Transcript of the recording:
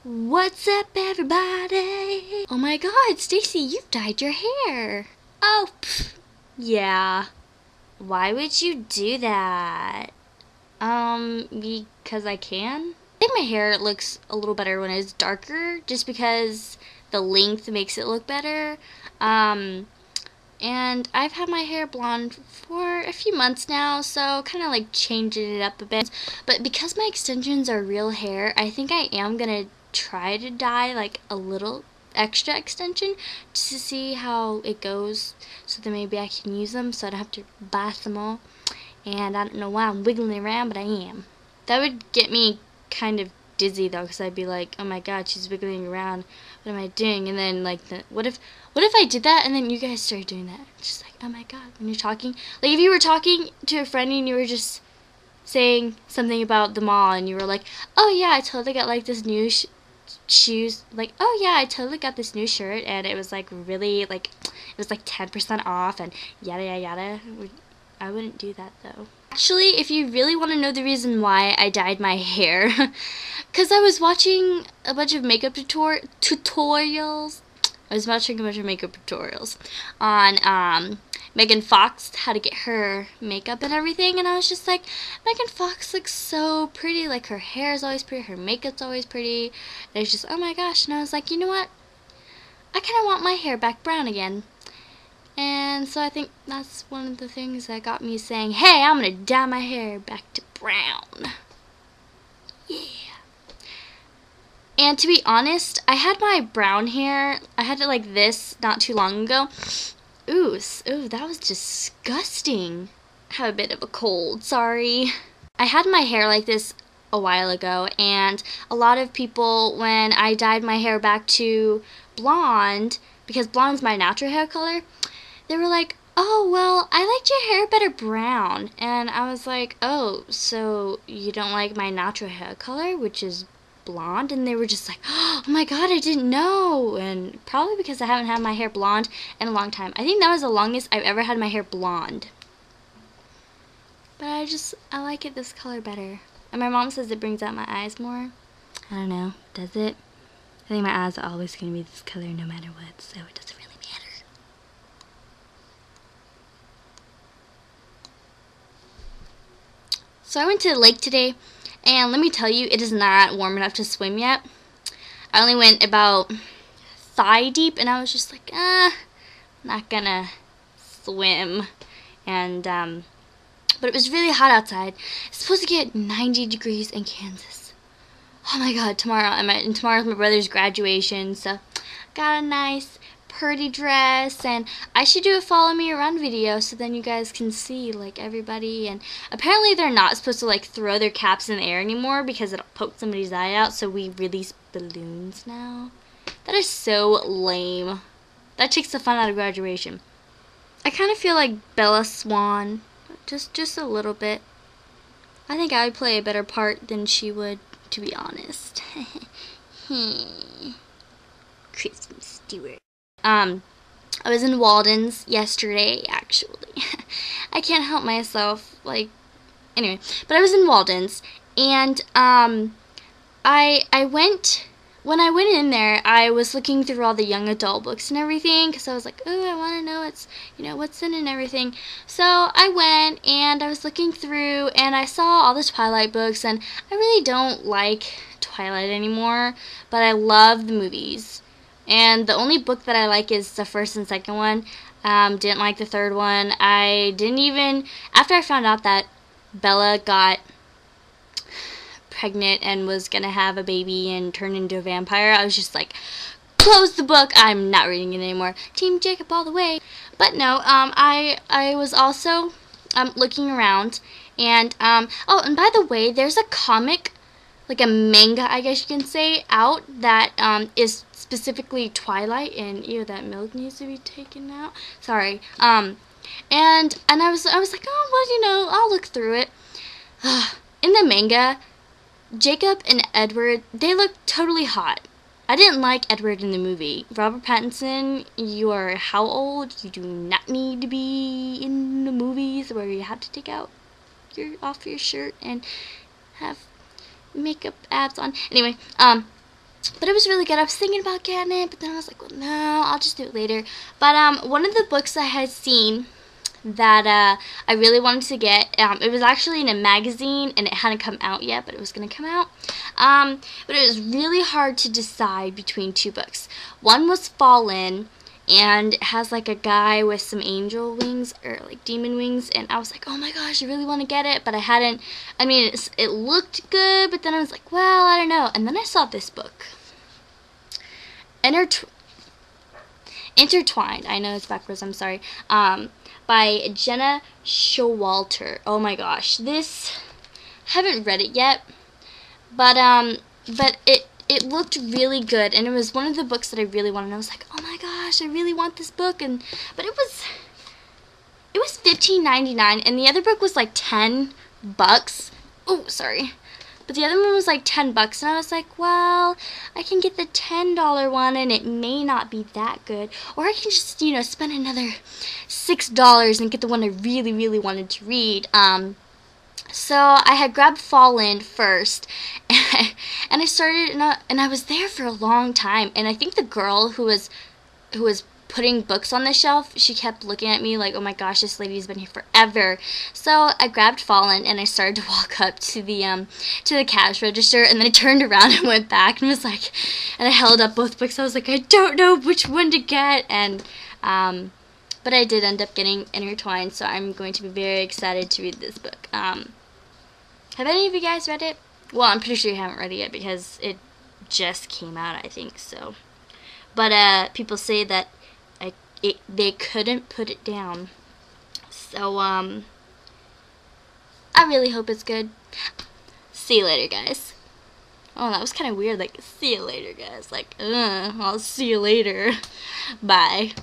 What's up, everybody? Oh my god, Stacy, you've dyed your hair. Oh, yeah. Why would you do that? Because I can? I think my hair looks a little better when it's darker, just because the length makes it look better. And I've had my hair blonde for a few months now, so kind of like changing it up a bit. But because my extensions are real hair, I think I am gonna try to dye like a little extra extension just to see how it goes, so that maybe I can use them so I don't have to buy them all. And I don't know why I'm wiggling around, but I am. That would get me kind of dizzy though, because I'd be like, oh my god, she's wiggling around, what am I doing? And then like, what if I did that and then you guys started doing that? It's just like, oh my god, when you're talking, like if you were talking to a friend and you were just saying something about the mall and you were like, oh yeah, I totally got like this new shoes, like, oh yeah, I totally got this new shirt and it was like really like, it was like 10% off and yada yada yada. I wouldn't do that though. Actually, if you really want to know the reason why I dyed my hair, because I was watching a bunch of makeup tutorials. I was watching a bunch of makeup tutorials on Megan Fox, how to get her makeup and everything, and I was just like, Megan Fox looks so pretty, like her hair is always pretty, her makeup's always pretty, and it's just, oh my gosh, and I was like, you know what, I kind of want my hair back brown again. And so I think that's one of the things that got me saying, hey, I'm going to dye my hair back to brown. Yeah. And to be honest, I had my brown hair, I had it like this not too long ago. Ooh, that was disgusting. I have a bit of a cold, sorry. I had my hair like this a while ago, and a lot of people, when I dyed my hair back to blonde, because blonde is my natural hair color, they were like, oh, well, I liked your hair better brown. And I was like, oh, so you don't like my natural hair color, which is blonde? And they were just like, oh my god, I didn't know. And probably because I haven't had my hair blonde in a long time. I think that was the longest I've ever had my hair blonde. But I like it this color better. And my mom says it brings out my eyes more. I don't know, does it? I think my eyes are always going to be this color no matter what, so it doesn't really matter. So I went to the lake today, and let me tell you, it is not warm enough to swim yet. I only went about thigh deep, and I was just like, not gonna swim. And, but it was really hot outside. It's supposed to get 90 degrees in Kansas. Oh my god, tomorrow's my brother's graduation, so got a nice pretty dress, and I should do a follow me around video so then you guys can see like everybody. And apparently they're not supposed to like throw their caps in the air anymore because it'll poke somebody's eye out, so we release balloons now. That is so lame. That takes the fun out of graduation. I kind of feel like Bella Swan, just a little bit. I think I would play a better part than she would, to be honest. Kristen Stewart. I was in Walden's yesterday, actually. I can't help myself, like, anyway. But I was in Walden's, and, when I went in there, I was looking through all the young adult books and everything, because I was like, oh, I want to know what's in and everything. So I went, and I was looking through, and I saw all the Twilight books, and I really don't like Twilight anymore, but I love the movies. And the only book that I like is the first and second one. Didn't like the third one. I didn't even, after I found out that Bella got pregnant and was gonna have a baby and turn into a vampire, I was just like, close the book, I'm not reading it anymore. Team Jacob all the way. But no, I was also looking around, and oh, and by the way, there's a comic, like a manga, I guess you can say, out that is specifically Twilight, and ew, that milk needs to be taken out. Sorry. And I was like, oh, well, I'll look through it. In the manga, Jacob and Edward, they look totally hot. I didn't like Edward in the movie. Robert Pattinson, you are how old? You do not need to be in the movies where you have to take off your shirt and have makeup abs on. Anyway, But it was really good. I was thinking about getting it, but then I was like, well, no, I'll just do it later. But one of the books I had seen that I really wanted to get, it was actually in a magazine, and it hadn't come out yet, but it was going to come out. But it was really hard to decide between two books. One was Fallen, and it has like a guy with some angel wings, or like demon wings, and I was like, oh my gosh, I really want to get it, but I hadn't, I mean, it looked good, but then I was like, well, I don't know. And then I saw this book, Intertwined, I know it's backwards, I'm sorry, by Jenna Showalter. Oh my gosh, this, haven't read it yet, but it looked really good, and it was one of the books that I really wanted. I was like, oh my gosh, I really want this book, but it was $15.99, and the other book was like $10. Oh, sorry. But the other one was like $10, and I was like, well, I can get the $10 one, and it may not be that good, or I can just, you know, spend another $6 and get the one I really, really wanted to read. So I had grabbed Fallen first, and I started, and I was there for a long time, and I think the girl who was putting books on the shelf, she kept looking at me like, oh my gosh, this lady's been here forever. So I grabbed Fallen, and I started to walk up to the cash register, and then I turned around and went back and was like, and I held up both books. I was like, I don't know which one to get, and but I did end up getting Intertwined, so I'm going to be very excited to read this book. Have any of you guys read it? Well, I'm pretty sure you haven't read it yet because it just came out, I think, so. But people say that they couldn't put it down. So, I really hope it's good. See you later, guys. Oh, that was kind of weird, like, see you later, guys. Like, I'll see you later. Bye.